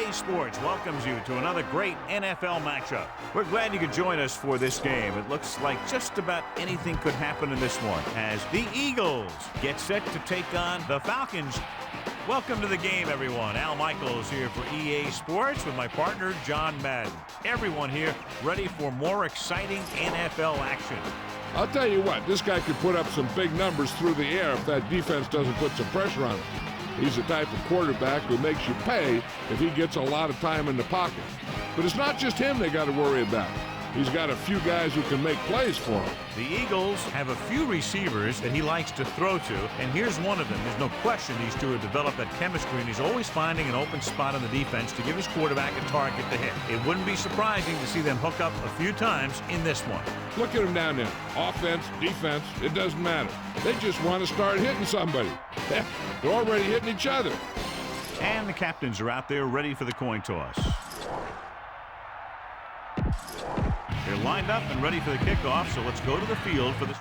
EA Sports welcomes you to another great NFL matchup. We're glad you could join us for this game. It looks like just about anything could happen in this one as the Eagles get set to take on the Falcons. Welcome to the game, everyone. Al Michaels here for EA Sports with my partner, John Madden. Everyone here ready for more exciting NFL action. I'll tell you what, this guy could put up some big numbers through the air if that defense doesn't put some pressure on him. He's the type of quarterback who makes you pay if he gets a lot of time in the pocket. But it's not just him they got to worry about. He's got a few guys who can make plays for him. The Eagles have a few receivers that he likes to throw to, and here's one of them. There's no question these two have developed that chemistry, and he's always finding an open spot on the defense to give his quarterback a target to hit. It wouldn't be surprising to see them hook up a few times in this one. Look at him down there. Offense, defense, it doesn't matter. They just want to start hitting somebody. They're already hitting each other. And the captains are out there ready for the coin toss. They're lined up and ready for the kickoff, so let's go to the field for this.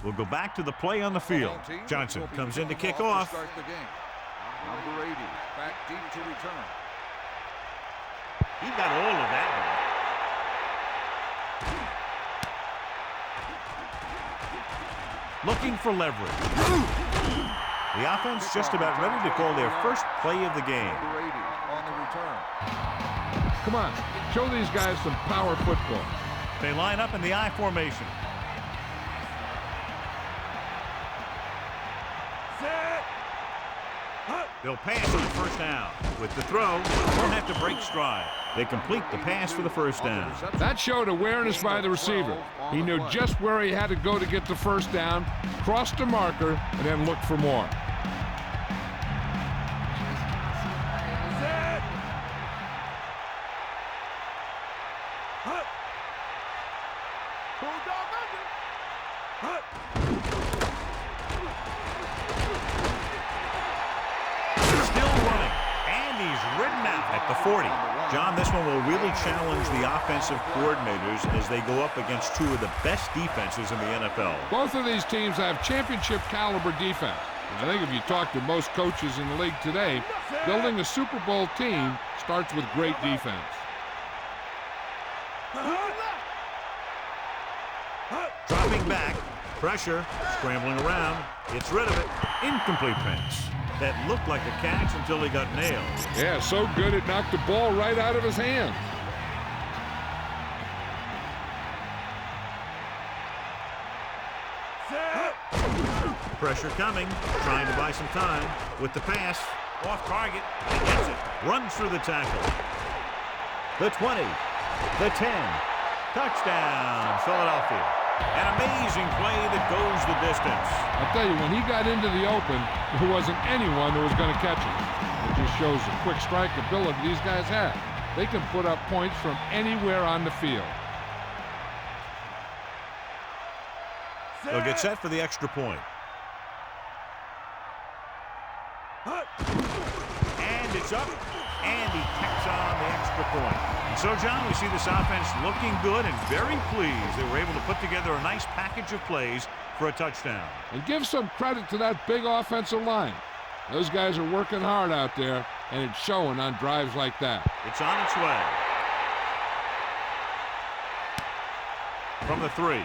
We'll go back to the play on the field. Johnson comes in to kick off. Number 80, back deep to return. He got all of that one. Looking for leverage. The offense just about ready to call their first play of the game. Come on, show these guys some power football. They line up in the I formation. They'll pass on the first down. With the throw, they won't have to break stride. They complete the pass for the first down. That showed awareness by the receiver. He knew just where he had to go to get the first down, crossed the marker, and then looked for more. At the 40. John, this one will really challenge the offensive coordinators as they go up against two of the best defenses in the NFL. Both of these teams have championship caliber defense. And I think if you talk to most coaches in the league today, building a Super Bowl team starts with great defense. Dropping back, pressure, scrambling around, gets rid of it, incomplete pass. That looked like a catch until he got nailed. Yeah, so good it knocked the ball right out of his hand. Pressure coming, trying to buy some time. With the pass, off target, he gets it. Runs through the tackle. The 20, the 10, touchdown, Philadelphia. An amazing play that goes the distance. I'll tell you, when he got into the open, there wasn't anyone who was going to catch him. It just shows the quick strike ability these guys have. They can put up points from anywhere on the field. They'll get set for the extra point. And it's up, and he tacks on the extra point. And so, John, we see this offense looking good and very pleased. They were able to put together a nice package of plays for a touchdown. And give some credit to that big offensive line. Those guys are working hard out there, and it's showing on drives like that. It's on its way. From the 3.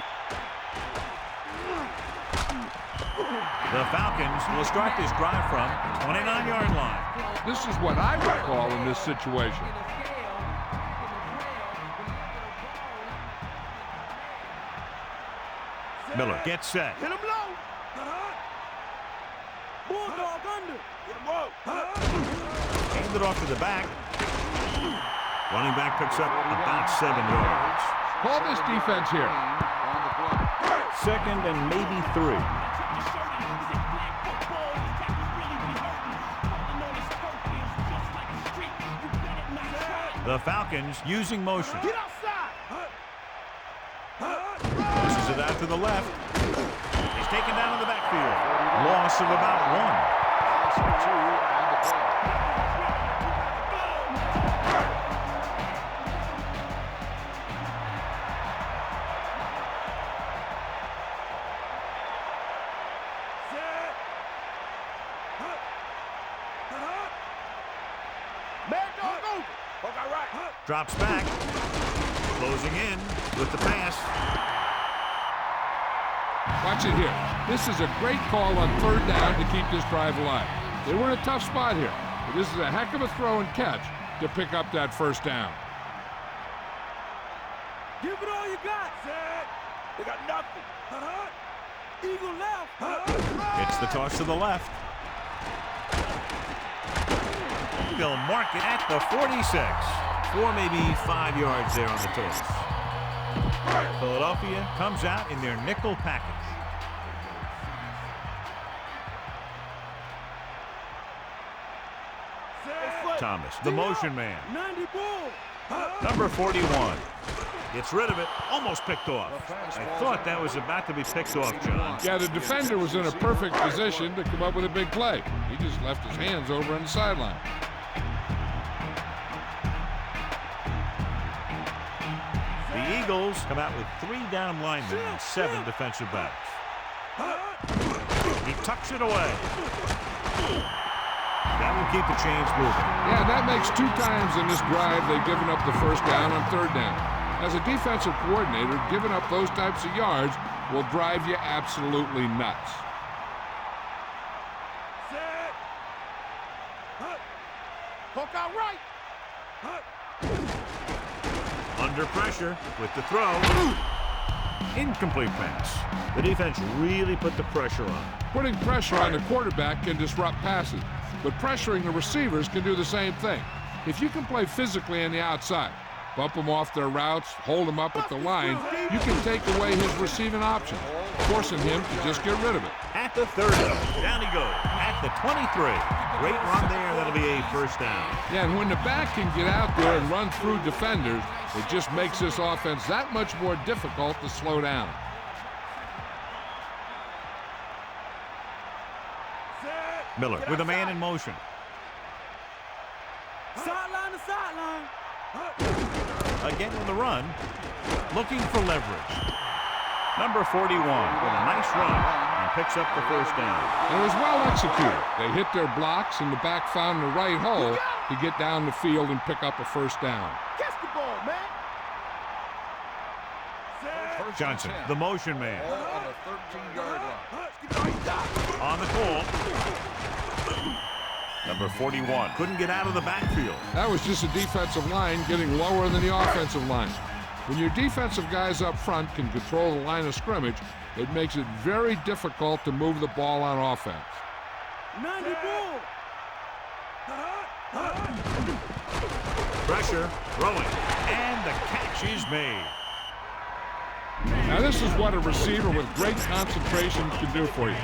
The Falcons will start this drive from the 29-yard line. This is what I would call in this situation. Miller gets set. Hit him low. Bulldog under. Hand it off to the back. Running back picks up about 7 yards. Call this defense here. Second and maybe 3. The Falcons using motion. Get outside. Pushes it out to the left. He's taken down in the backfield. Loss of about 1. Drops back. Closing in with the pass. Watch it here. This is a great call on third down to keep this drive alive. They were in a tough spot here, but this is a heck of a throw and catch to pick up that first down. Give it all you got, Zed. They got nothing. Eagle left. It's the toss to the left. They'll mark it at the 46. 4, maybe 5 yards there on the toss. Philadelphia comes out in their nickel package. Thomas, the motion man. 90 bull. Number 41. Gets rid of it. Almost picked off. I thought that was about to be picked off, John. Yeah, the defender was in a perfect position to come up with a big play. He just left his hands over on the sideline. The Eagles come out with 3 down linemen and 7 defensive backs. He tucks it away. That will keep the chains moving. Yeah, that makes 2 times in this drive they've given up the first down on third down. As a defensive coordinator, giving up those types of yards will drive you absolutely nuts. Set. Hook out right. Under pressure with the throw. Incomplete pass. The defense really put the pressure on. Putting pressure on the quarterback can disrupt passes, but pressuring the receivers can do the same thing. If you can play physically on the outside, bump them off their routes, hold them up at the line, you can take away his receiving option, forcing him to just get rid of it. At the 30, down he goes. At the 23, great run there. That'll be a first down. Yeah, and when the back can get out there and run through defenders, it just makes this offense that much more difficult to slow down. Miller with a man in motion. Sideline to sideline. Again on the run, looking for leverage. Number 41 with a nice run and picks up the first down. And it was well executed. They hit their blocks and the back found the right hole to get down the field and pick up a first down. Catch the ball, man. Johnson, the motion man. On the 13-yard line. On the call. Number 41 couldn't get out of the backfield. That was just a defensive line getting lower than the offensive line. When your defensive guys up front can control the line of scrimmage, it makes it very difficult to move the ball on offense. 90 bull. Pressure, throwing, and the catch is made. Now this is what a receiver with great concentration can do for you.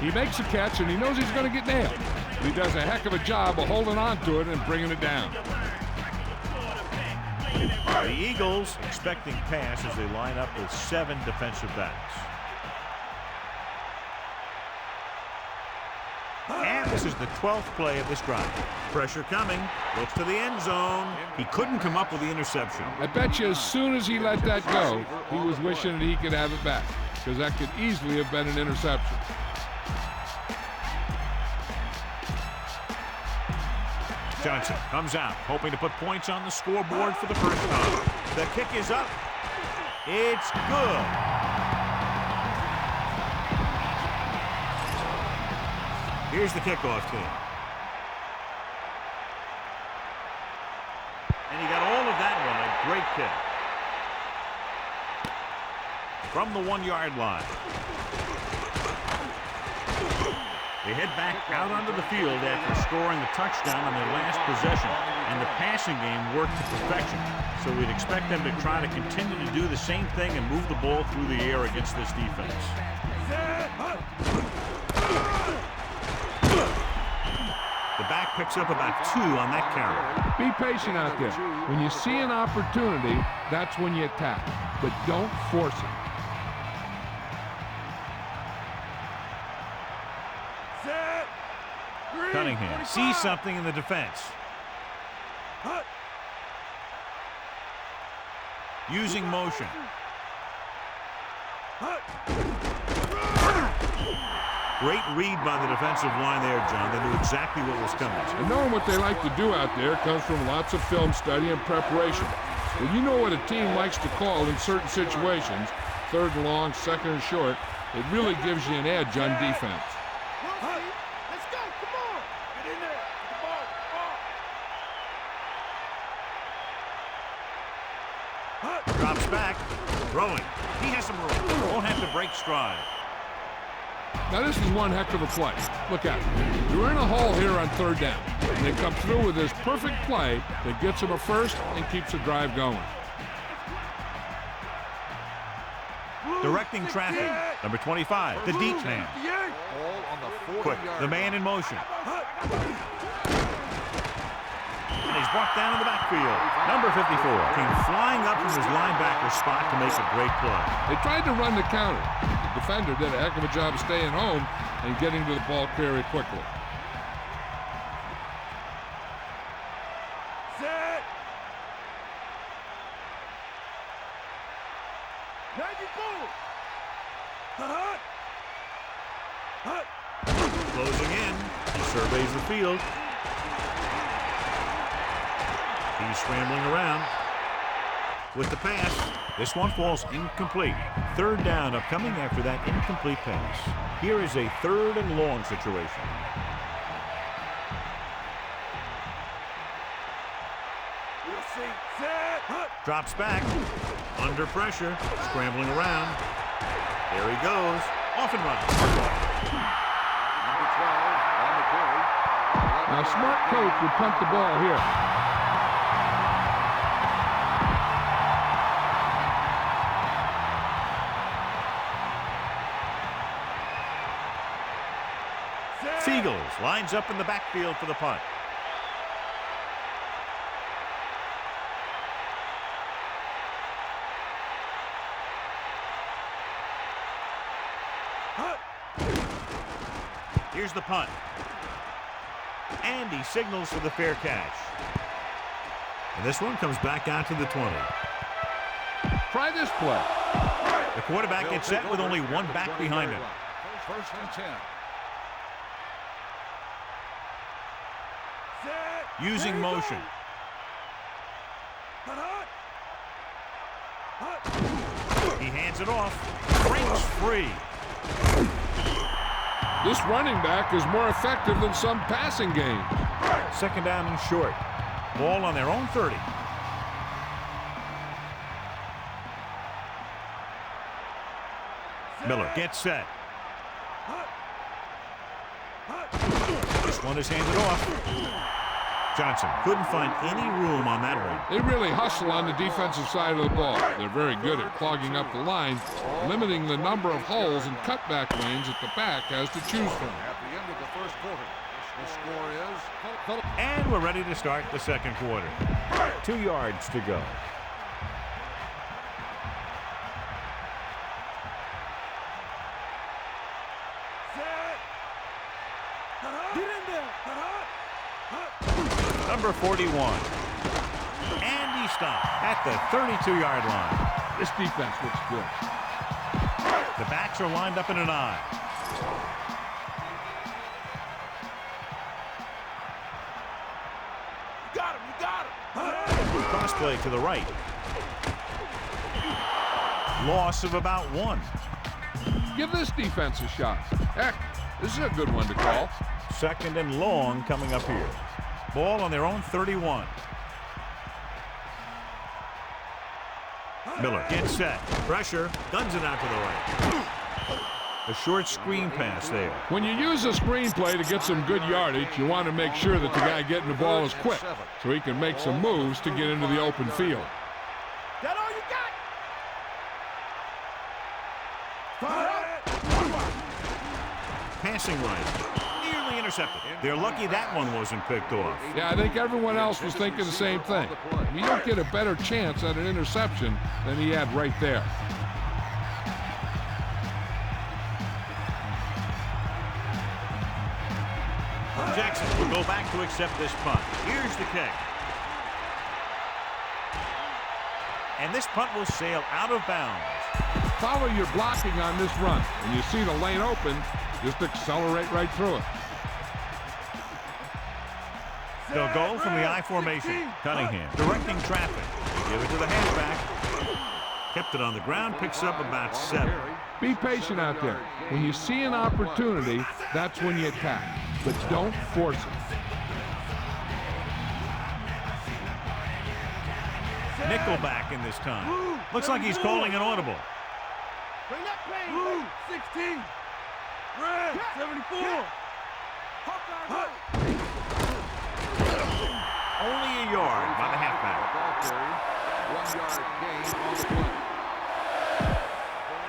He makes a catch and he knows he's going to get nailed. He does a heck of a job of holding on to it and bringing it down. The Eagles expecting pass as they line up with 7 defensive backs. And this is the 12th play of this drive. Pressure coming. Looks to the end zone. He couldn't come up with the interception. I bet you as soon as he let that go, he was wishing that he could have it back, because that could easily have been an interception. Johnson comes out, hoping to put points on the scoreboard for the first time. The kick is up. It's good. Here's the kickoff team. And he got all of that one. A great kick. From the 1-yard line. They head back out onto the field after scoring the touchdown on their last possession, and the passing game worked to perfection. So we'd expect them to try to continue to do the same thing and move the ball through the air against this defense. The back picks up about 2 on that carry. Be patient out there. When you see an opportunity, that's when you attack, but don't force it. Cunningham sees something in the defense. Using motion. Great read by the defensive line there, John. They knew exactly what was coming. And knowing what they like to do out there comes from lots of film study and preparation. When you know what a team likes to call in certain situations, third and long, second and short, it really gives you an edge on defense. Let's go. Come on. Get in there. Come on. Drops back. Throwing. He has some room. Won't have to break stride. Now this is one heck of a play. Look at it. You're in a hole here on third down. And they come through with this perfect play that gets them a first and keeps the drive going. Directing traffic. Number 25, the deep man. Ball on the 40-yard Quick, the man in motion. And he's brought down in the backfield. Number 54 came flying up from his linebacker spot to make a great play. They tried to run the counter. The defender did a heck of a job of staying home and getting to the ball very quickly. Set. Now you move. Closing in. He surveys the field. He's scrambling around with the pass. This one falls incomplete. Third down upcoming after that incomplete pass. Here is a third and long situation. We'll see. Set. Drops back. Under pressure. Scrambling around. There he goes. Off and running. Number 12 on the carry. Now, a smart coach would punt the ball here. Seagulls lines up in the backfield for the punt. Here's the punt. And he signals for the fair catch. And this one comes back out to the 20. Try this play. The quarterback gets set with only one back behind him. First and 10. Using motion. He hands it off. Breaks free. This running back is more effective than some passing games. Second down and short. Ball on their own 30. Miller gets set. This one is handed off. Johnson couldn't find any room on that one. They really hustle on the defensive side of the ball. They're very good at clogging up the line, limiting the number of holes and cutback lanes that the back has to choose from. At the end of the first quarter, the score is... And we're ready to start the second quarter. 2 yards to go. Get in there. Number 41. And he stopped at the 32-yard line. This defense looks good. The backs are lined up in an I. You got him. Cross play to the right. Loss of about 1. Give this defense a shot. Heck, this is a good one to call. Second and long coming up here. Ball on their own 31. Miller gets set. Pressure. Guns it out to the right. A short screen pass there. When you use a screen play to get some good yardage, you want to make sure that the guy getting the ball is quick so he can make some moves to get into the open field. That all you got? Passing right. Nearly intercepted. They're lucky that one wasn't picked off. Yeah, I think everyone else was thinking the same thing. You don't get a better chance at an interception than he had right there. Jackson will go back to accept this punt. Here's the kick. And this punt will sail out of bounds. Follow your blocking on this run. When you see the lane open, Just accelerate right through it. They'll go from the I formation. Cunningham directing traffic. They give it to the halfback. Kept it on the ground, picks up about 7. Be patient out there. When you see an opportunity, that's when you attack. But don't force it. Nickelback in this time. Looks like he's calling an audible. Bring that pain. Blue, 16. Red, 74. Hawkeye. Only a yard by the halfback. Ball carry. 1 yard gain on the play.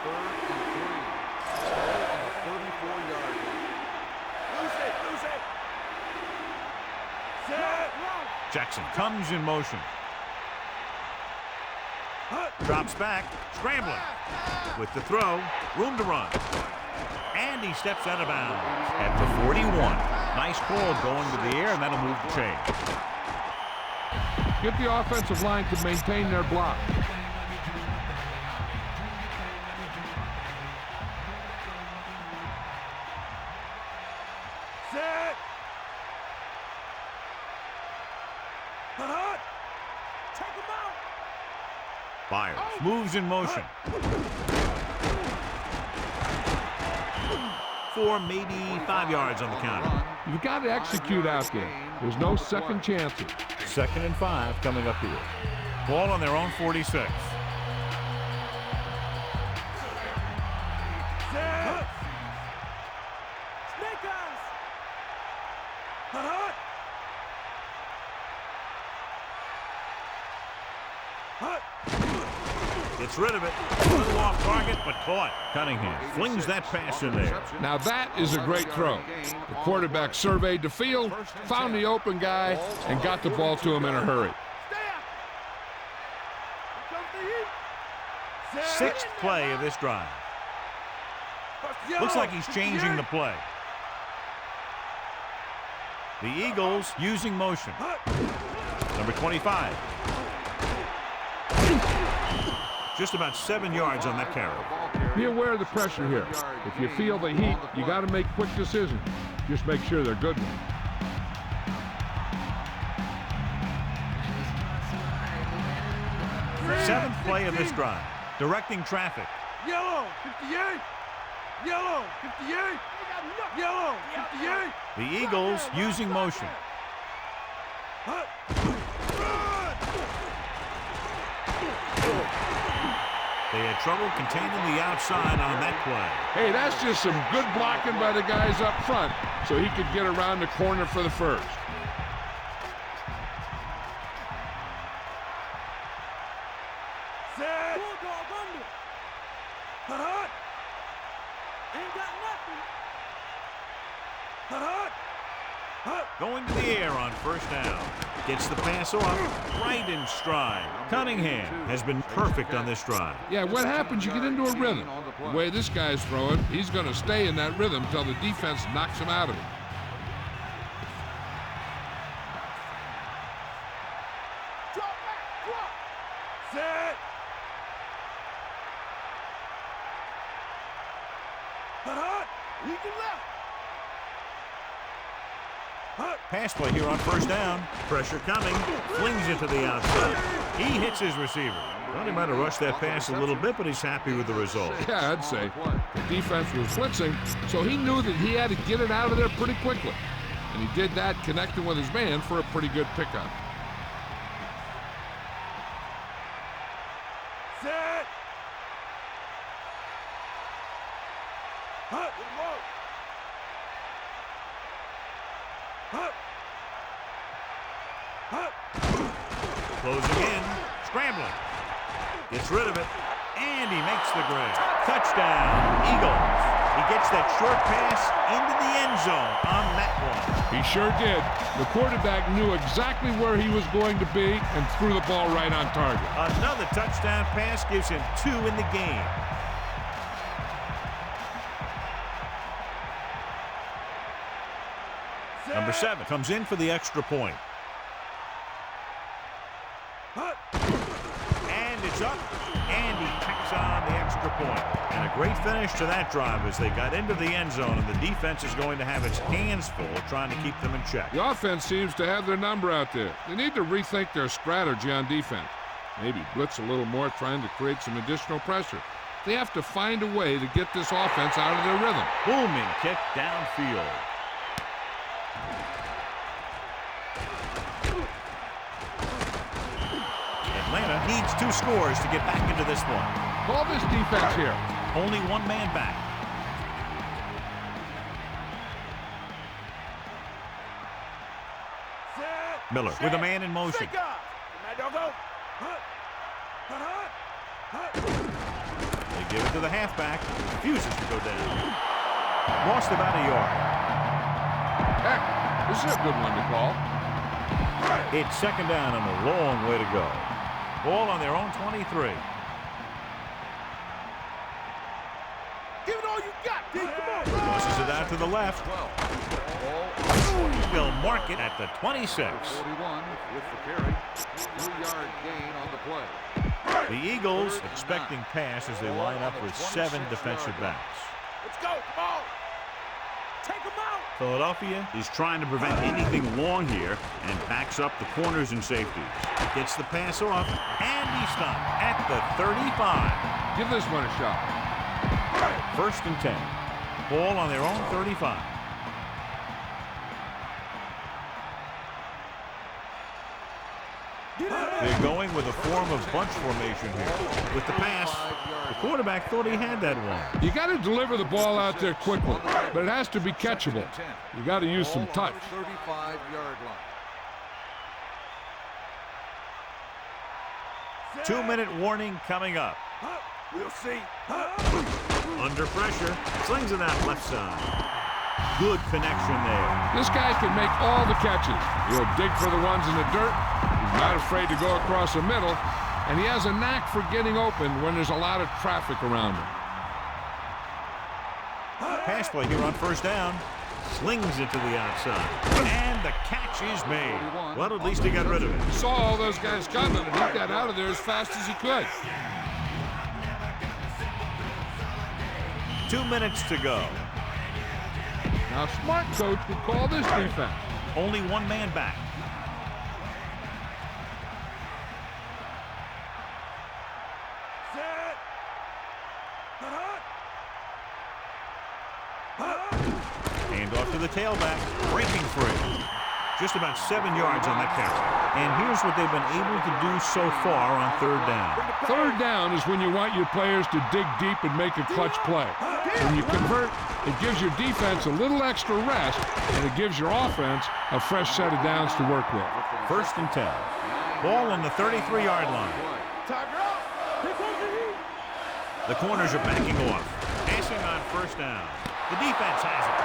3rd and 3. Ball on the 34-yard line. Lose it. Set. Jackson comes in motion. Drops back, scrambling. With the throw, room to run. And he steps out of bounds at the 41. Nice call going to the air, and that'll move the chain. Get the offensive line to maintain their block. Set. Hut. Check him out. Byers moves in motion. 4, maybe 5 yards on the counter. You've got to execute out there. There's no second chances. 2nd and 5 coming up here. Ball on their own 46. Set. Snake eyes. Hut. Gets rid of it. A little off target, but caught. Cunningham flings that pass in there. Now that is a great throw. The quarterback surveyed the field, found the open guy, and got the ball to him in a hurry. Sixth play of this drive. Looks like he's changing the play. The Eagles using motion. Number 25. Just about 7 yards on that carry. Be aware of the pressure here. If you feel the heat, you got to make quick decisions. Just make sure they're good ones. Seventh play of this drive. Directing traffic. Yellow, 58. Yellow, 58. Yellow, 58. The Eagles using motion. They had trouble containing the outside on that play. Hey, that's just some good blocking by the guys up front so he could get around the corner for the first. Set. Bulldog under. Hut. Ain't got nothing. Hut. Going to the air on first down. Gets the pass off right in stride. Cunningham has been perfect on this drive. Yeah, what happens? You get into a rhythm. The way this guy's throwing, he's going to stay in that rhythm until the defense knocks him out of it. Drop back. Drop. Set. Hut. He can left. Pass play here on first down. Pressure coming. Flings it to the outside. He hits his receiver. Thought he might have rushed that pass a little bit, but he's happy with the result. Yeah, I'd say. The defense was blitzing, so he knew that he had to get it out of there pretty quickly. And he did that connecting with his man for a pretty good pickup. Set. Hut. Hut. Hut. Closing in. Scrambling. Gets rid of it. And he makes the grab. Touchdown, Eagles. He gets that short pass into the end zone on that one. He sure did. The quarterback knew exactly where he was going to be and threw the ball right on target. Another touchdown pass gives him 2 in the game. Number 7 comes in for the extra point. And it's up, and he tacks on the extra point. And a great finish to that drive as they got into the end zone, and the defense is going to have its hands full trying to keep them in check. The offense seems to have their number out there. They need to rethink their strategy on defense. Maybe blitz a little more, trying to create some additional pressure. They have to find a way to get this offense out of their rhythm. Booming kick downfield. Atlanta needs 2 scores to get back into this one. Call this defense here. Only one man back. Miller with a man in motion. They give it to the halfback. Refuses to go down. Lost about a yard. Heck, this is a good one to call. It's second down and a long way to go. Ball on their own 23. Give it all you got, D. Come on. Tosses it out to the left. He'll mark it at the 26. 41 with the carry. 2-yard gain on the play. The Eagles expecting pass as they line up with 7 defensive backs. Let's go. Come on. Take him out. Philadelphia is trying to prevent anything long here and backs up the corners and safeties. Gets the pass off, and he stopped at the 35. Give this one a shot. First and 10. Ball on their own 35. They're going with a form of bunch formation here. With the pass, the quarterback thought he had that one. You got to deliver the ball out there quickly, but it has to be catchable. You got to use some touch. 35-yard line. 2-minute warning coming up. We'll see. Under pressure, slings it out left side. Good connection there. This guy can make all the catches. He'll dig for the ones in the dirt. He's not afraid to go across the middle, and he has a knack for getting open when there's a lot of traffic around him. Pass play here on first down. Slings it to the outside. And the catch is made. Well, at least he got rid of it. He saw all those guys coming, and he got out of there as fast as he could. 2 minutes to go. Now, smart coach would call this defense. Only one man back. Set. Hand off to the tailback. Breaking free. Just about 7 yards on that catch. And here's what they've been able to do so far on third down. Third down is when you want your players to dig deep and make a clutch play. When you convert, it gives your defense a little extra rest, and it gives your offense a fresh set of downs to work with. First and 10. Ball on the 33-yard line. The corners are backing off. Passing on first down. The defense has it.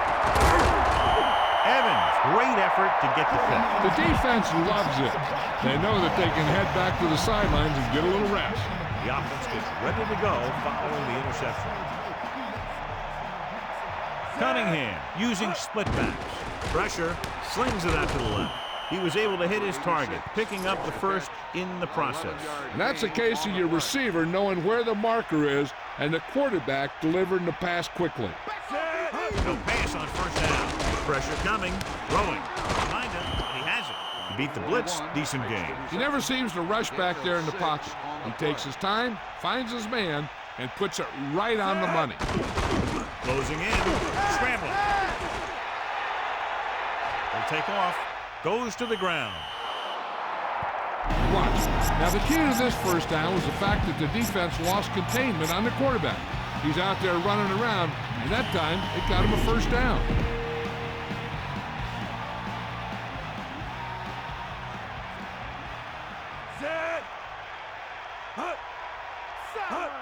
Evans, great effort to get the pick. The defense loves it. They know that they can head back to the sidelines and get a little rest. The offense gets ready to go following the interception. Cunningham using split backs. Pressure, slings it out to the left. He was able to hit his target, picking up the first in the process. And that's a case of your receiver knowing where the marker is and the quarterback delivering the pass quickly. No pass on first down. Pressure coming, throwing. Behind him, he has it. He beat the blitz, decent game. He never seems to rush back there in the pocket. He takes his time, finds his man, and puts it right on the money. Closing in, scrambling. He'll take off, goes to the ground. Watch. Now the key to this first down was the fact that the defense lost containment on the quarterback. He's out there running around, and that time it got him a first down.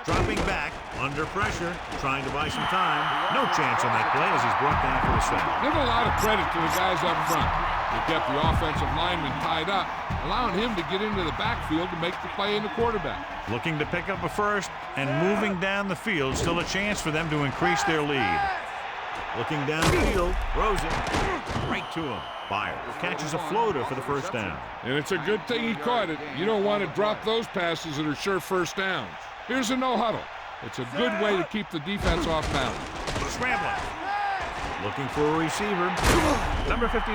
Dropping back, under pressure, trying to buy some time. No chance on that play as he's brought down for the sack. Give a lot of credit to the guys up front. They kept the offensive lineman tied up, allowing him to get into the backfield to make the play in the quarterback. Looking to pick up a first and moving down the field. Still a chance for them to increase their lead. Looking downfield, throws it right to him. Byers catches a floater for the first down. And it's a good thing he caught it. You don't want to drop those passes that are sure first downs. Here's a no huddle. It's a good way to keep the defense off balance. Scrambling. Looking for a receiver. Number 59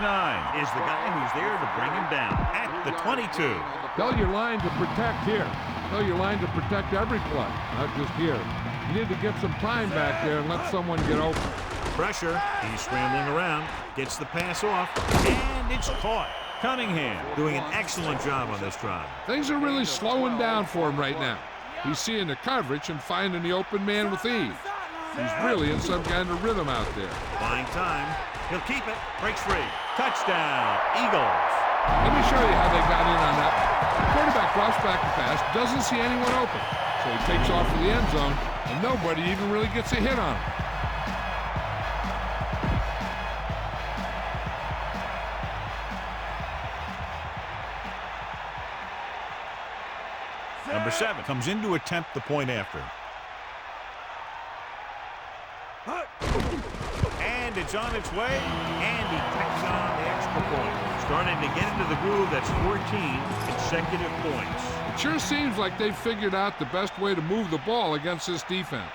is the guy who's there to bring him down at the 22. Tell your line to protect here. Tell your line to protect every play, not just here. You need to get some time back there and let someone get open. Pressure. He's scrambling around. Gets the pass off. And it's caught. Cunningham doing an excellent job on this drive. Things are really slowing down for him right now. He's seeing the coverage and finding the open man with ease. He's really in some kind of rhythm out there. Buying time. He'll keep it. Breaks free. Touchdown, Eagles. Let me show you how they got in on that one. The quarterback drops back to pass, doesn't see anyone open. So he takes off for the end zone, and nobody even really gets a hit on him. Number 7 comes in to attempt the point after. And it's on its way, and he tacks on the extra point. Starting to get into the groove. That's 14 consecutive points. It sure seems like they've figured out the best way to move the ball against this defense.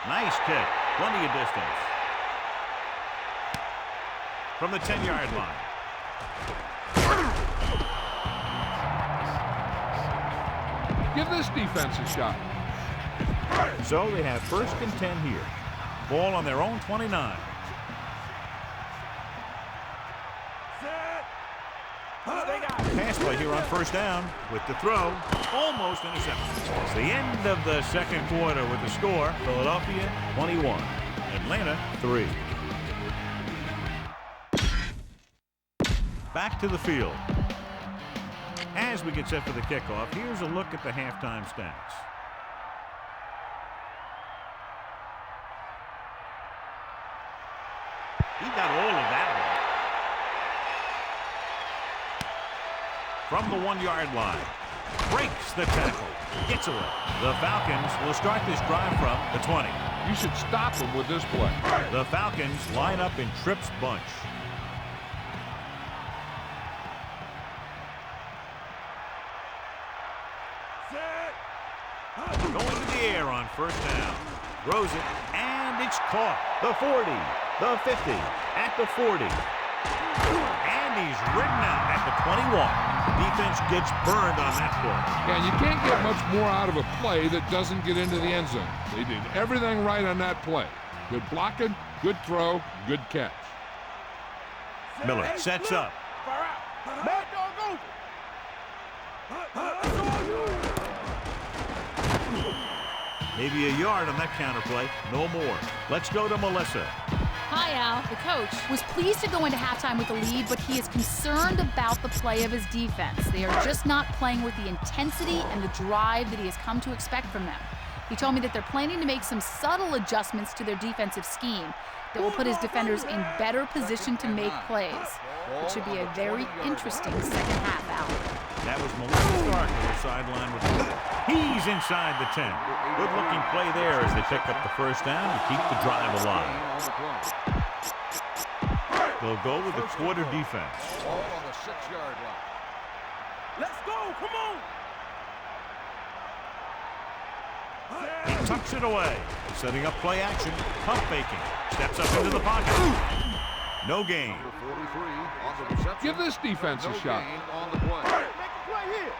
Nice kick. Plenty of distance. From the 10-yard line. Give this defense a shot. So they have 1st and 10 here. Ball on their own 29. Pass play here on 1st down with the throw. Almost intercepted. It's the end of the 2nd quarter with the score. Philadelphia 21. Atlanta 3. Back to the field. As we get set for the kickoff, here's a look at the halftime stats. He got all of that one. From the 1-yard line. Breaks the tackle. Gets away. The Falcons will start this drive from the 20. You should stop them with this play. The Falcons line up in trips bunch. Going to the air on 1st down. Throws it, and it's caught. The 40, the 50, at the 40. And he's ridden out at the 21. Defense gets burned on that play. Yeah, and you can't get much more out of a play that doesn't get into the end zone. They did everything right on that play. Good blocking, good throw, good catch. Miller sets up. Maybe a yard on that counter play. No more. Let's go to Melissa. Hi, Al. The coach was pleased to go into halftime with the lead, but he is concerned about the play of his defense. They are just not playing with the intensity and the drive that he has come to expect from them. He told me that they're planning to make some subtle adjustments to their defensive scheme that will put his defenders in better position to make plays. It should be a very interesting second half, Al. That was Melissa Stark on the sideline with the ball. He's inside the 10. Good-looking play there as they pick up the 1st down and keep the drive alive. They'll go with the quarter defense. Ball on the 6-yard line. Let's go, come on! He tucks it away. Setting up play action. Pump faking. Steps up into the pocket. No gain. Number 43 on the reception. Give this defense a shot. Gain on the play. Make a play here!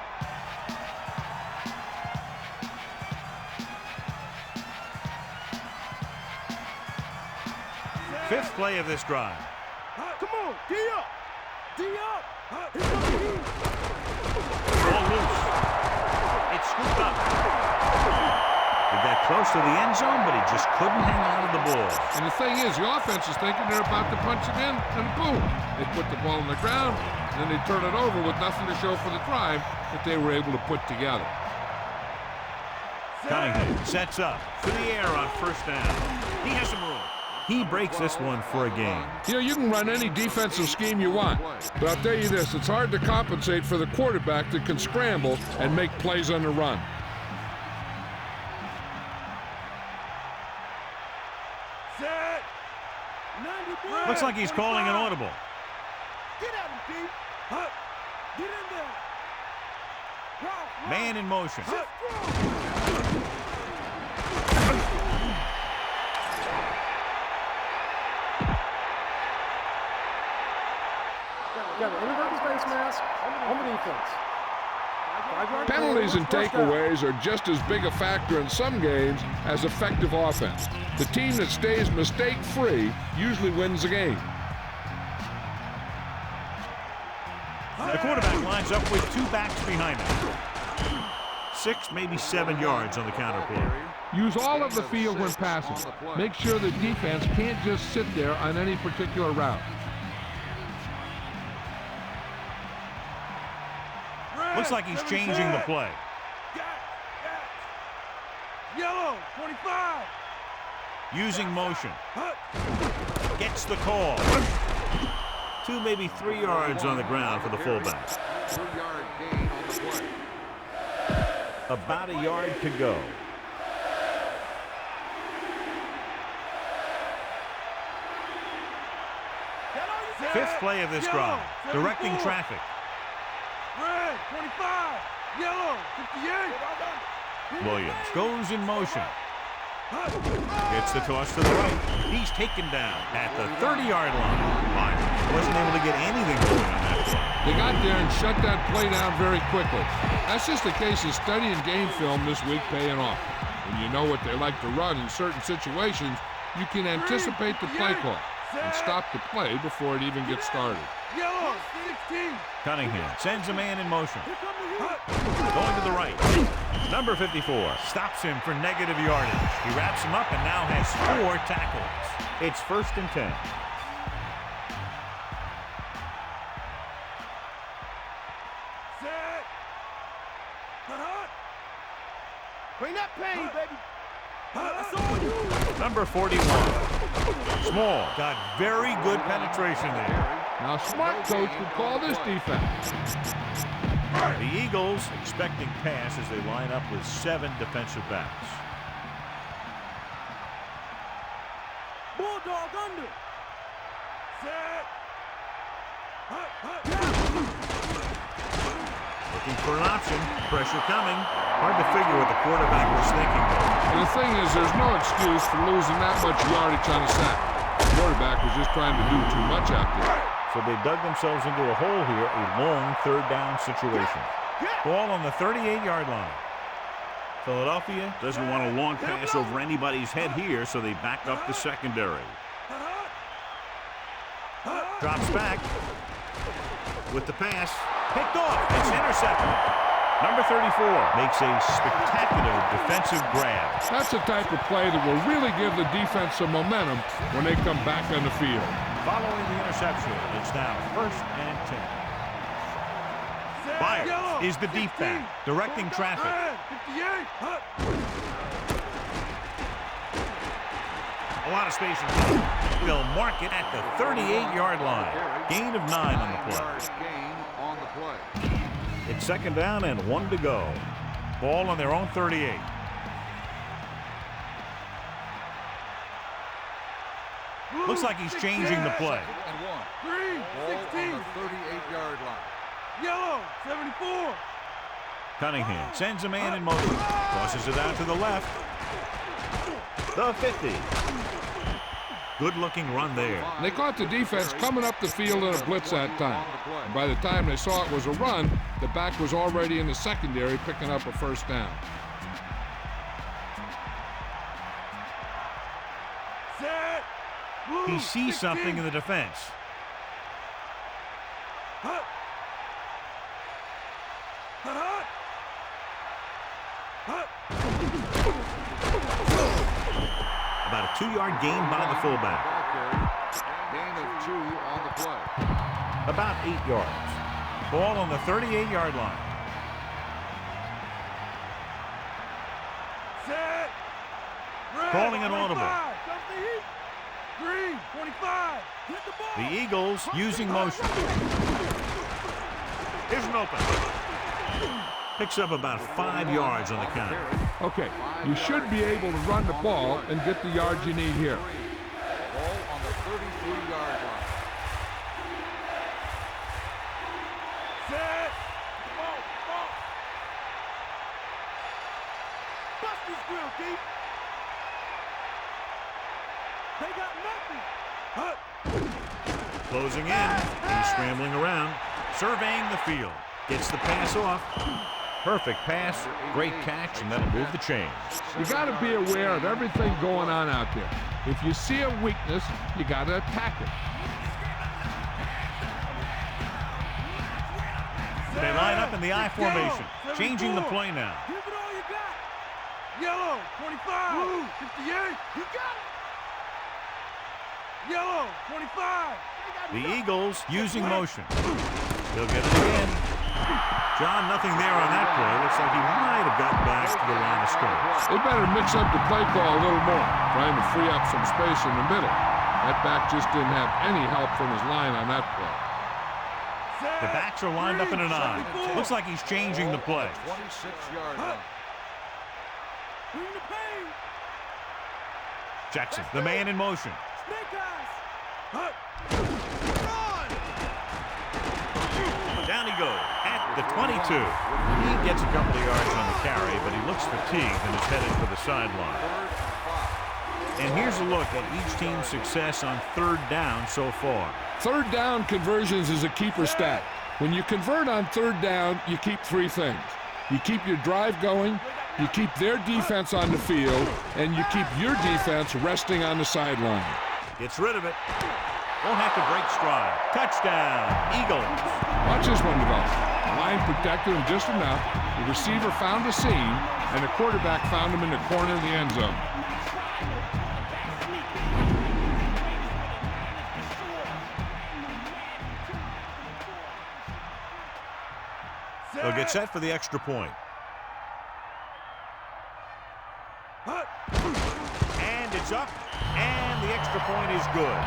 Fifth play of this drive. Come on, D up! D up! Ball loose. It's scooped up. He got close to the end zone, but he just couldn't hang on to the ball. And the thing is, the offense is thinking they're about to punch it in, and boom, they put the ball on the ground, and then they turn it over with nothing to show for the drive that they were able to put together. Cunningham sets up to the air on 1st down. He has some room. He breaks this one for a gain. You know, you can run any defensive scheme you want, but I'll tell you this, it's hard to compensate for the quarterback that can scramble and make plays on the run. Looks like he's calling an audible. Get at him, D! Get in there. Man in motion. Got an inadvertent face mask on the defense. Penalties and takeaways are just as big a factor in some games as effective offense. The team that stays mistake-free usually wins the game. The quarterback lines up with two backs behind him. 6, maybe 7 yards on the counter play. Use all of the field when passing. Make sure the defense can't just sit there on any particular route. Looks like he's changing the play. Yellow, 25. Using motion. Gets the call. 2, maybe 3 yards on the ground for the fullback. 3-yard gain on the play. About a yard to go. Fifth play of this drive. Directing traffic. Red, 25. Yellow, 58. Williams goes in motion. Gets the toss to the right. He's taken down at the 30-yard line. Myers wasn't able to get anything going on that play. They got there and shut that play down very quickly. That's just a case of studying game film this week paying off. When you know what they like to run in certain situations, you can anticipate the play call and stop the play before it even gets started. Yellow, 16. Cunningham sends a man in motion. Going to the right. Number 54 stops him for negative yardage. He wraps him up and now has 4 tackles. It's 1st and 10. Set. Bring that pain, baby. That's all you. Number 41. Small got very good penetration there. Now, smart coach would call this defense. The Eagles expecting pass as they line up with 7 defensive backs. Bulldog under. Set. Looking for an option. Pressure coming. Hard to figure what the quarterback was thinking. And the thing is, there's no excuse for losing that much yardage on a sack. The quarterback was just trying to do too much out there. So they dug themselves into a hole here, a long 3rd down situation. Ball on the 38-yard line. Philadelphia doesn't want a long pass over anybody's head here, so they back up the secondary. Drops back with the pass. Picked off. It's intercepted. Number 34 makes a spectacular defensive grab. That's the type of play that will really give the defense some momentum when they come back on the field. Following the interception, it's now 1st and 10. Myers is the deep back, directing traffic. 58. A lot of space in front. They'll mark it at the 38-yard line. Gain of 9 on the play. 9-yard gain on the play. It's 2nd down and 1 to go. Ball on their own 38. Looks like he's changing the play. And 1. Green, Ball 16. on the 38-yard line. Yellow, 74. Cunningham sends a man in motion. Tosses it out to the left. The 50. Good-looking run there. They caught the defense coming up the field in a blitz that time. And by the time they saw it was a run, the back was already in the secondary picking up a 1st down. Set. Blue, He sees 16. something in the defense. Hut. Hut, hut. Hut. About a 2-yard gain by the fullback. Ball carry. Gain of 2 on the play. About 8 yards. Ball on the 38-yard line. Set. Red, Calling an audible. 25. Jump the heat. Green, 25. Hit the ball. The Eagles using motion. Here's an open. Picks up about 5 yards on the count. Okay, you should be able to run the ball and get the yards you need here. Ball on the 33-yard line. Set. this grill, Keith. They got nothing. Closing in. He's scrambling around. Surveying the field. Gets the pass off. Perfect pass. Great catch, and that'll move the chains. You got to be aware of everything going on out there. If you see a weakness, you got to attack it. They line up in the I formation. Changing the play now. Give it all you got. Yellow, 25. Blue, 58. You got it. Yellow, 25. The Eagles using motion. He'll get it again. John, nothing there on that play. Looks like he might have gotten back to the line of scrimmage. They better mix up the play call a little more, trying to free up some space in the middle. That back just didn't have any help from his line on that play. The backs are lined up in an I. Looks like he's changing the play. 26-yard line. Bring the pain. Jackson, the man in motion. Snake eyes. Down he goes at the 22. He gets a couple of yards on the carry, but he looks fatigued and is headed for the sideline. And here's a look at each team's success on third down so far. Third down conversions is a keeper stat. When you convert on third down, you keep three things. You keep your drive going, you keep their defense on the field, and you keep your defense resting on the sideline. Gets rid of it. Won't have to break stride. Touchdown, Eagles. Watch this one develop. The line protected him just enough. The receiver found a seam, and the quarterback found him in the corner of the end zone. They'll get set for the extra point. And it's up, and the extra point is good.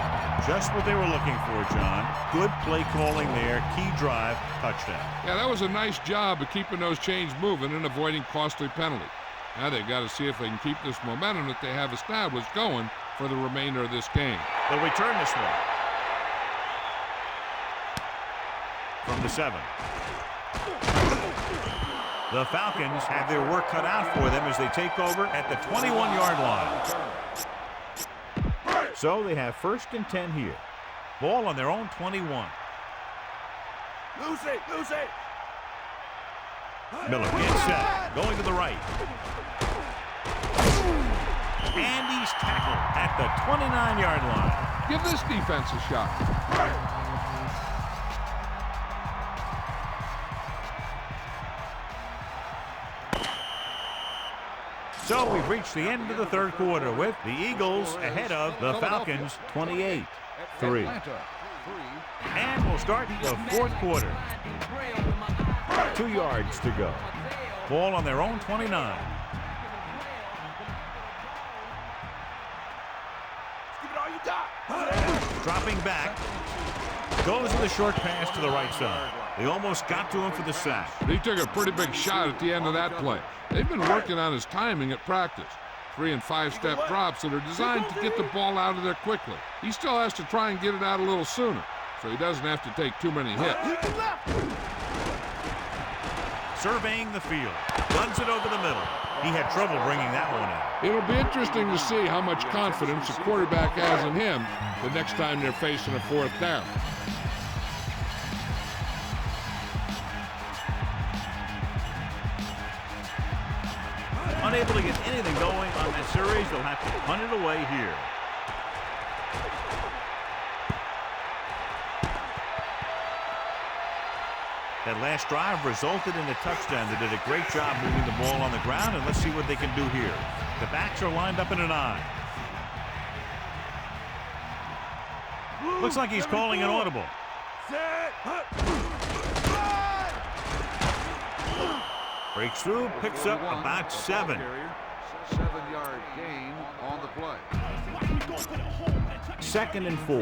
Just what they were looking for, John. Good play calling there, key drive, touchdown. Yeah, that was a nice job of keeping those chains moving and avoiding costly penalties. Now they've got to see if they can keep this momentum that they have established going for the remainder of this game. They'll return this one. From the 7. The Falcons have their work cut out for them as they take over at the 21-yard line. So they have 1st and 10 here. Ball on their own 21. Lucy. Miller gets set, going to the right. And he's tackled at the 29-yard line. Give this defense a shot. So we've reached the end of the third quarter with the Eagles ahead of the Falcons 28-3. And we'll start the fourth quarter. 2 yards to go. Ball on their own 29. Give it all you got. Dropping back. Goes with a short pass to the right side. They almost got to him for the sack. He took a pretty big shot at the end of that play. They've been working on his timing at practice. 3- and 5-step drops that are designed to get the ball out of there quickly. He still has to try and get it out a little sooner, so he doesn't have to take too many hits. Surveying the field. Runs it over the middle. He had trouble bringing that one out. It'll be interesting to see how much confidence the quarterback has in him the next time they're facing a 4th down. Unable to get anything going on that series, they'll have to punt it away here. That last drive resulted in a touchdown. They did a great job moving the ball on the ground, and let's see what they can do here. The backs are lined up in an I. Looks like he's calling an audible. Breaks through, picks up about 7. 7-yard gain on the play. 2nd and 4.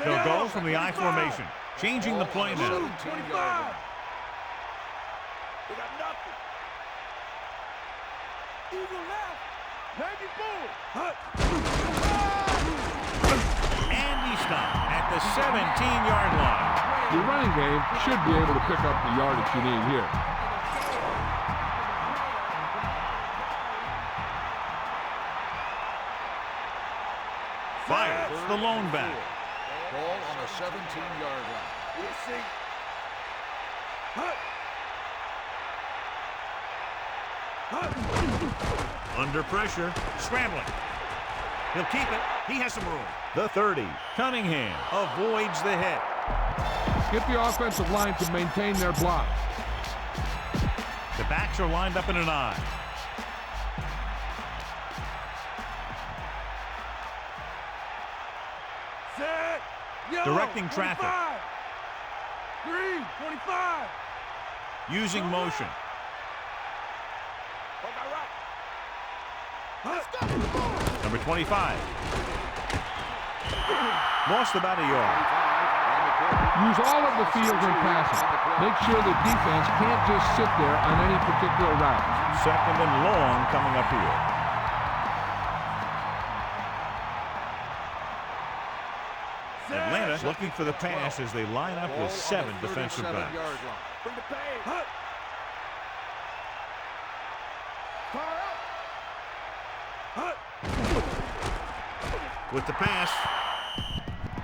They'll go from the I formation, changing the play now. 25. They got nothing. Eagle left. Navy bull. And he stopped at the 17-yard line. Your running game should be able to pick up the yardage you need here. Fires the lone back. Ball on a 17-yard line. We'll see. Hut. Hut. Under pressure, scrambling. He'll keep it. He has some room. The 30. Cunningham avoids the hit. Get the offensive line to maintain their blocks. The backs are lined up in an I. Set. Yellow. Directing traffic. 25. Green. 25. Using motion. Number 25. Lost about a yard. Use all of the field in passing. Make sure the defense can't just sit there on any particular route. Second and long coming up here. Atlanta looking for the pass as they line up with 7 defensive backs. Bring the pain. Hut. Hut. With the pass,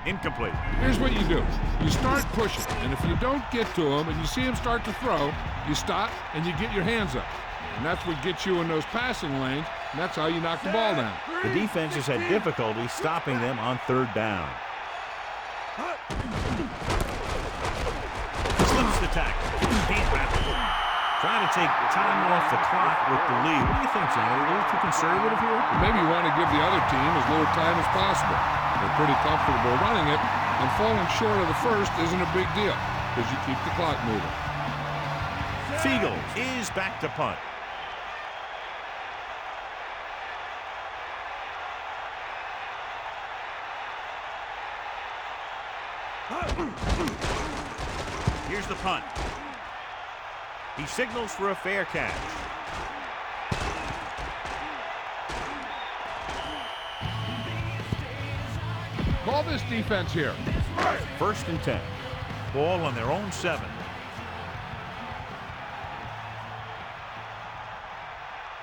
incomplete. Here's what you do. You start pushing, and if you don't get to him and you see him start to throw, you stop and you get your hands up. And that's what gets you in those passing lanes, and that's how you knock the ball down. The defense has had difficulty stopping them on third down. Slims the tackle. Can't wrap it. Trying to take time off the clock with the lead. What do you think, John? Are they a little too conservative here? Maybe you want to give the other team as little time as possible. They're pretty comfortable running it, and falling short of the first isn't a big deal because you keep the clock moving. Fiegels is back to punt. Here's the punt. He signals for a fair catch. Call this defense here. First and 10. Ball on their own 7.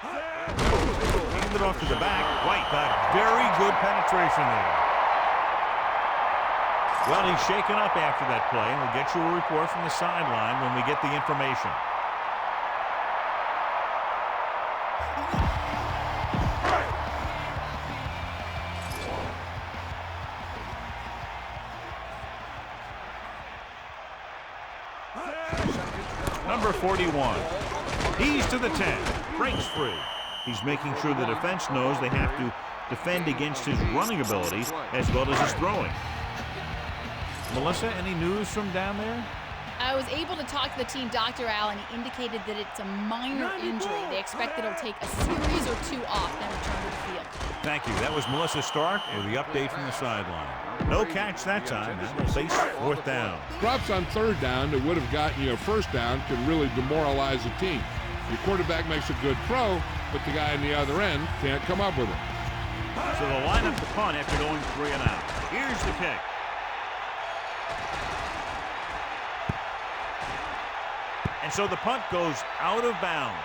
Hand it off to the back. White got very good penetration there. Well, he's shaken up after that play, and we'll get you a report from the sideline when we get the information. Number 41. He's to the 10. Breaks free. He's making sure the defense knows they have to defend against his running ability as well as his throwing. Melissa, any news from down there? I was able to talk to the team doctor, Al, and he indicated that it's a minor injury. They expect that it'll take a series or 2 off, then return to the field. Thank you. That was Melissa Stark with the update from the sideline. No catch that time. Now we'll face 4th down. Drops on 3rd down that would have gotten you a 1st down could really demoralize the team. Your quarterback makes a good throw, but the guy on the other end can't come up with it. So they'll line up the punt after going 3 and out. Here's the kick. And so the punt goes out of bounds.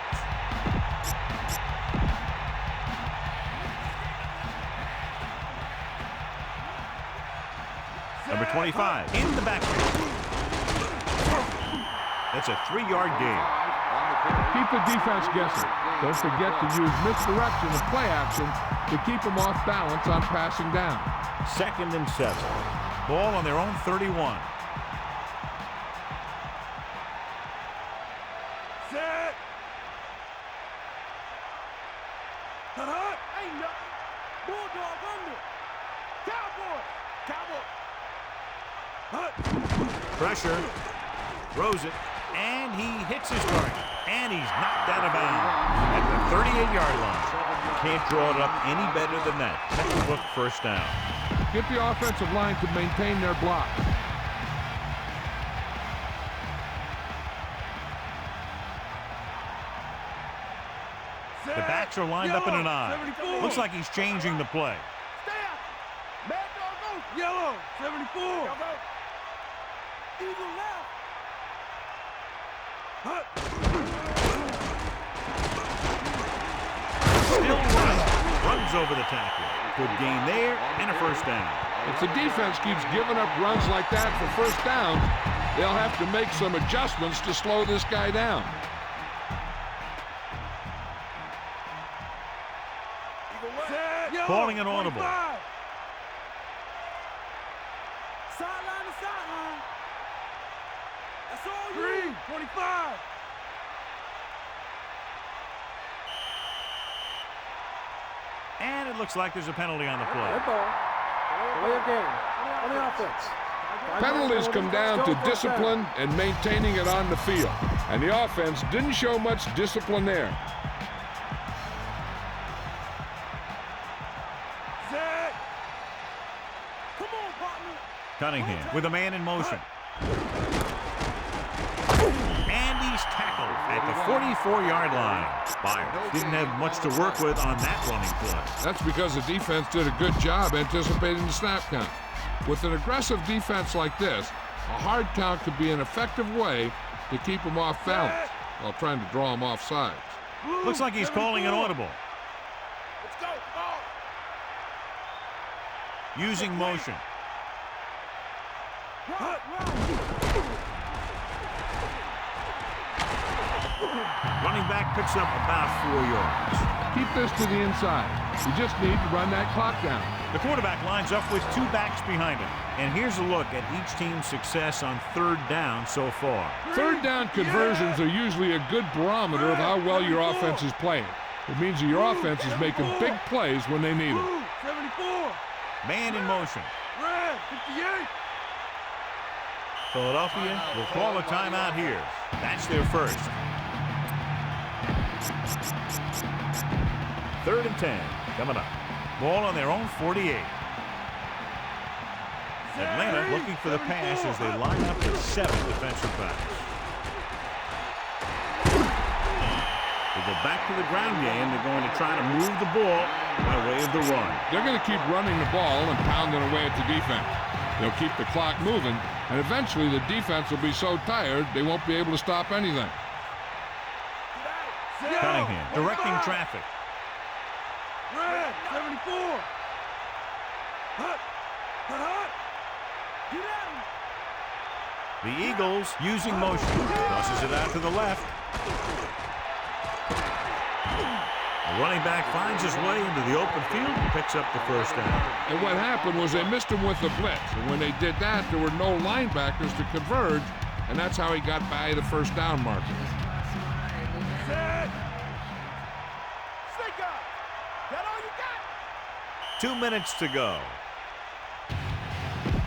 Number 25 in the backfield. That's a 3-yard gain. Keep the defense guessing. Don't forget to use misdirection and play action to keep them off balance on passing down. 2nd and 7. Ball on their own 31. Set. Hut. Ain't nothing. Bulldog under. Cowboy. Cowboy. Hut. Pressure. Throws it. And he hits his target. And he's knocked out of bounds at the 38-yard line. Can't draw it up any better than that. Textbook 1st down. Get the offensive line to maintain their block. The backs are lined up in an I. Looks like he's changing the play. Stay out. Mad dog go. Yellow. 74. Eagle left. Hut. Still running. Runs over the tackle. Good gain there and a first down. If the defense keeps giving up runs like that for first downs, they'll have to make some adjustments to slow this guy down. Calling an audible. Sideline to sideline. That's all you. 25. And it looks like there's a penalty on the play. Red ball. Delay of game on the offense. Penalties come down to discipline and maintaining it on the field. And the offense didn't show much discipline there. Set. Come on, partner. Cunningham with a man in motion. And he's tackled at the 44-yard line. Byers didn't have much to work with on that running play. That's because the defense did a good job anticipating the snap count. With an aggressive defense like this, a hard count could be an effective way to keep them off balance while trying to draw them off sides. Looks like he's calling an audible. Let's go. Come on. Using motion. Running back picks up about 4 yards. Keep this to the inside. You just need to run that clock down. The quarterback lines up with 2 backs behind him. And here's a look at each team's success on third down so far. Third down conversions are usually a good barometer of how well your offense is playing. It means that your offense is making big plays when they need them. 74. Man in motion. Red. 58. Philadelphia will call a timeout here. That's their first. 3rd and 10 coming up. Ball on their own 48. Atlanta looking for the pass as they line up with 7 defensive backs. They go back to the ground game. They're going to try to move the ball by way of the run. They're going to keep running the ball and pounding away at the defense. They'll keep the clock moving, and eventually the defense will be so tired they won't be able to stop anything. Cunningham directing traffic. Red. 74. Hut. Hut. Get out. The Eagles using motion. Tosses it out to the left. The running back finds his way into the open field and picks up the first down. And what happened was they missed him with the blitz. And when they did that, there were no linebackers to converge, and that's how he got by the first down marker. Set. Snake up. That all you got? 2 minutes to go.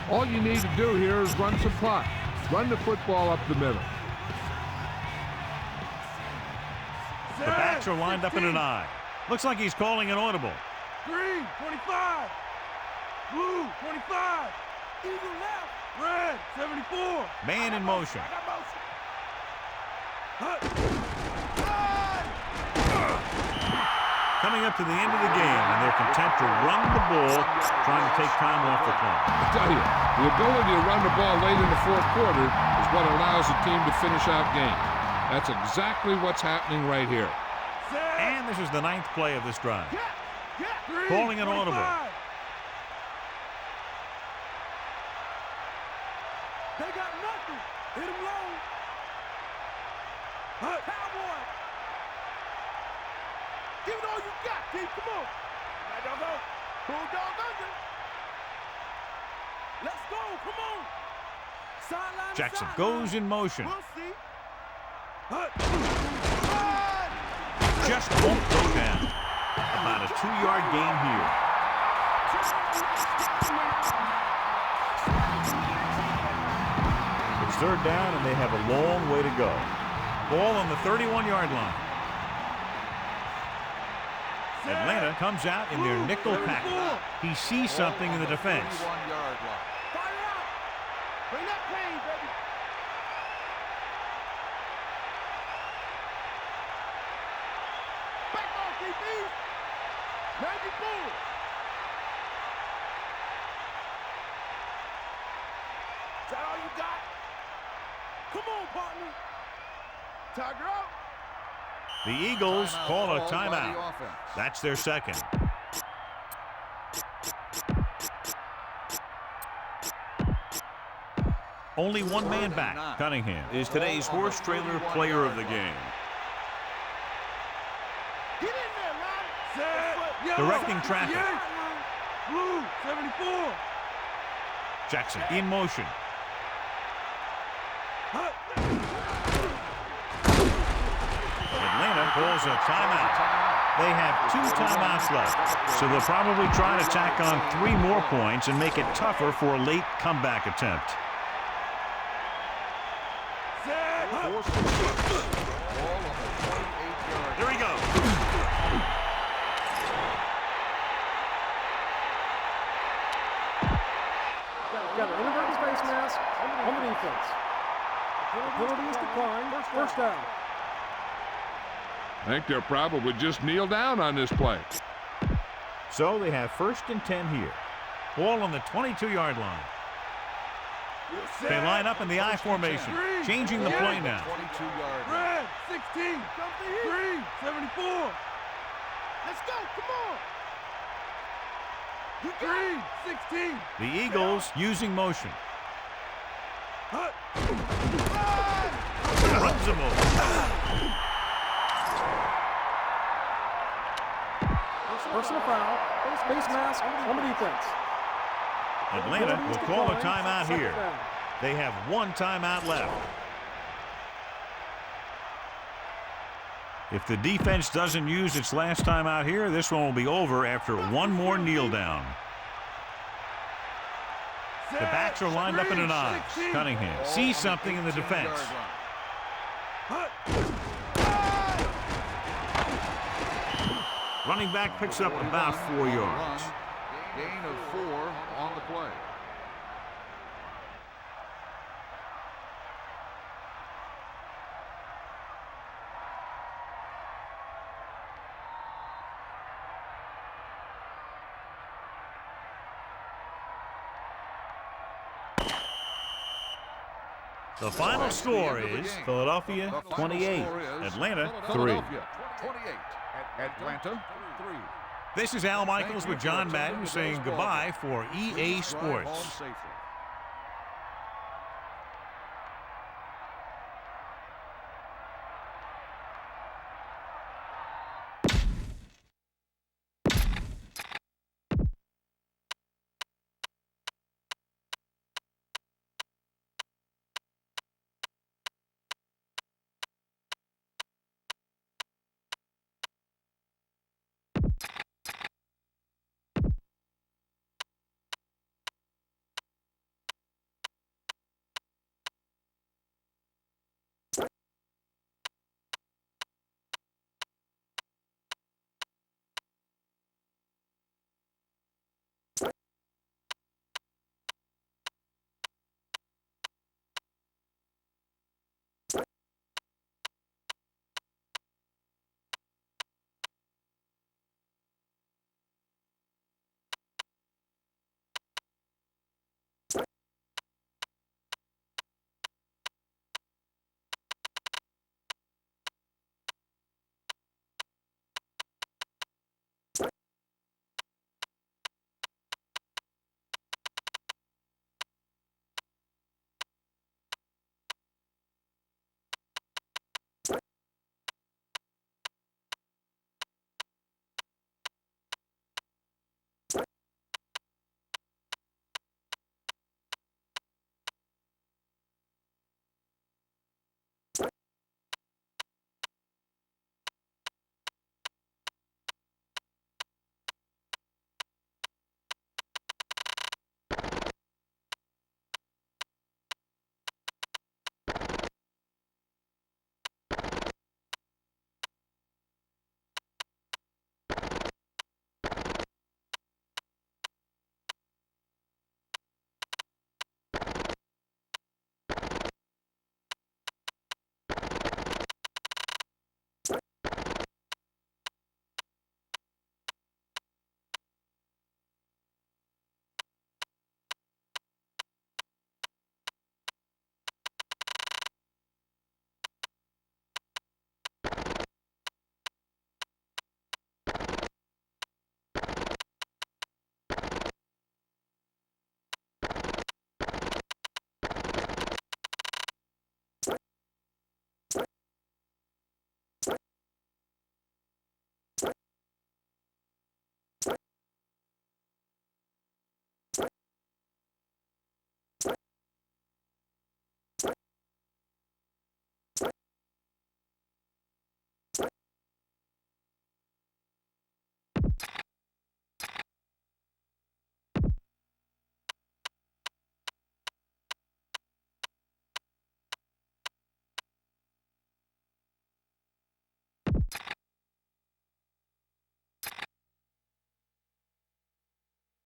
All you need to do here is run some clock. Run the football up the middle. The backs are lined up in an I. Looks like he's calling an audible. Green. 25. Blue. 25. Eagle left. Red. 74. Man in motion. I got motion. Hut. Coming up to the end of the game, and they're content to run the ball, trying to take time off the clock. I tell you, the ability to run the ball late in the fourth quarter is what allows the team to finish out games. That's exactly what's happening right here. And this is the 9th play of this drive. Green. Calling an audible. 25. They got nothing. Hit him low. Hut. Cowboy. Give it all you got, Keith. Come on. Right, doggo. Bulldog under. Let's go. Come on. Sideline to Jackson sideline. goes in motion. We'll see. Hut. Just won't go down. About a 2-yard gain here. It's 3rd down, and they have a long way to go. Ball on the 31-yard line. Atlanta comes out in their nickel pack. He sees something in the defense. 31-yard line. Fire out. Bring that pain, baby. Back off, DB. 94. Is that all you got? Come on, partner. Tiger out. The Eagles call a called by the timeout. offense. That's their second. Only one man back. Cunningham is today's horse trailer player of the game. Get in there, man. Set. Yo. Directing traffic. Blue, 74. Jackson in motion. Atlanta calls a timeout. They have 2 timeouts left, so they'll probably try to tack on 3 more points and make it tougher for a late comeback attempt. Here we go. Got an inadvertent face mask on the defense. The penalty is declined. First down. I think they'll probably just kneel down on this play. So they have 1st and 10 here. Ball on the 22-yard line. They line up in the I formation, changing the play now. 22-yard. Red, 16. 3, 74. Let's go. Come on. 3, 16. The Eagles using motion. Runs them over. Personal foul. Face mask on the defense. Atlanta will call a timeout here. They have 1 timeout left. If the defense doesn't use its last timeout here, this one will be over after 1 more kneel down. The backs are lined up in an I. Cunningham sees something in the defense. Running back picks up about 4 yards. Gain of 4 on the play. The final score is Philadelphia 28, Atlanta 3. Philadelphia 28, Atlanta 3. This is Al Michaels with John Madden saying goodbye for EA Sports. Safely.